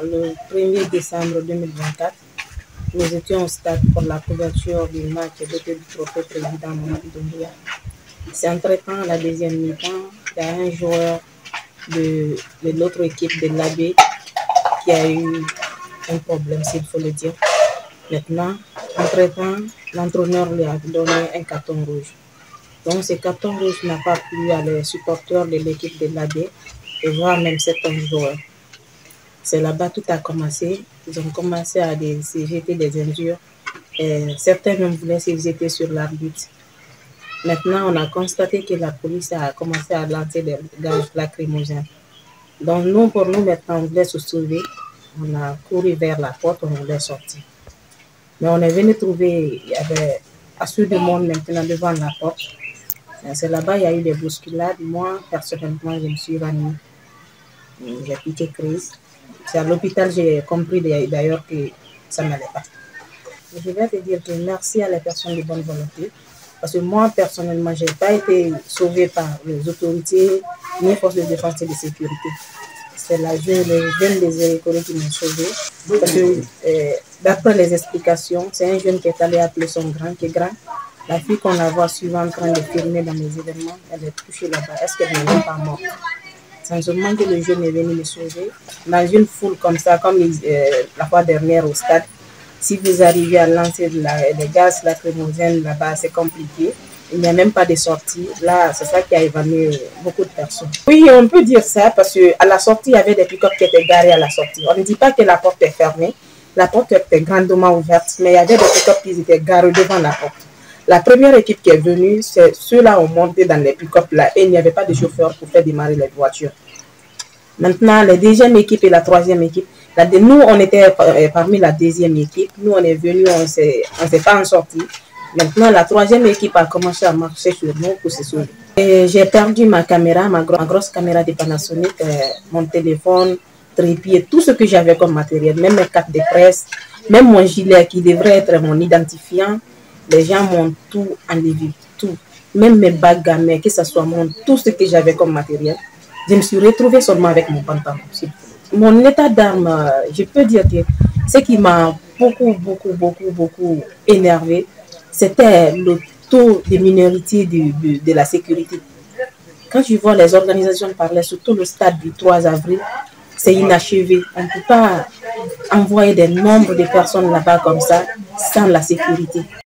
le 1er décembre 2024, nous étions au stade pour la couverture du match de trophée président Mamadou Doumbouya. C'est entre-temps, la deuxième mi-temps, il y a un joueur de l'autre équipe de l'AB qui a eu un problème, s'il faut le dire. Maintenant, entre-temps, l'entraîneur lui a donné un carton rouge. Donc, ce carton rouge n'a pas plu à les supporters de l'équipe de l'AB et voire même certains joueurs. C'est là-bas tout a commencé. Ils ont commencé à se jeter des injures. Et certains même voulaient se jeter sur l'arbitre. Maintenant, on a constaté que la police a commencé à lancer des gaz lacrymogènes. Donc, pour nous, maintenant, on voulait se sauver. On a couru vers la porte, on voulait sortir. Mais on est venu trouver, il y avait assez de monde maintenant devant la porte. C'est là-bas, il y a eu des bousculades. Moi, personnellement, je me suis ranimée. J'ai piqué crise. C'est à l'hôpital, j'ai compris d'ailleurs que ça n'allait pas. Je vais te dire que merci à les personnes de bonne volonté. Parce que moi, personnellement, je n'ai pas été sauvée par les autorités ni les forces de défense et de sécurité. C'est les jeunes des écoles qui m'ont sauvée. Parce que d'après les explications, c'est un jeune qui est allé appeler son grand, qui est grand. La fille qu'on la voit souvent en train de filmer dans les événements, elle est touchée là-bas. Est-ce qu'elle n'est même pas morte? Sincèrement que le jeune est venu me sauver. Dans une foule comme ça, comme la fois dernière au stade, si vous arrivez à lancer des gaz lacrymogènes là-bas, c'est compliqué. Il n'y a même pas de sortie. Là, c'est ça qui a évanoui beaucoup de personnes. Oui, on peut dire ça parce qu'à la sortie, il y avait des pick-up qui étaient garés à la sortie. On ne dit pas que la porte est fermée. La porte était grandement ouverte, mais il y avait des pick-up qui étaient garés devant la porte. La première équipe qui est venue, c'est ceux-là ont monté dans les pick-up là et il n'y avait pas de chauffeur pour faire démarrer les voitures. Maintenant, la deuxième équipe et la troisième équipe, nous, on était parmi la deuxième équipe. Nous, on est venus, on ne s'est pas en sorti. Maintenant, la troisième équipe a commencé à marcher sur nous pour se sauver. J'ai perdu ma caméra, ma grosse caméra de Panasonic, mon téléphone, trépied, tout ce que j'avais comme matériel, même mes cartes de presse, même mon gilet qui devrait être mon identifiant. Les gens m'ont tout enlevé, tout. Même mes bagues à main, que ce soit tout ce que j'avais comme matériel. Je me suis retrouvée seulement avec mon pantalon. Mon état d'âme, je peux dire que ce qui m'a beaucoup énervé, c'était le taux de minorité de la sécurité. Quand je vois les organisations parler, surtout le stade du 3 avril, c'est inachevé. On ne peut pas envoyer des nombres de personnes là-bas comme ça sans la sécurité.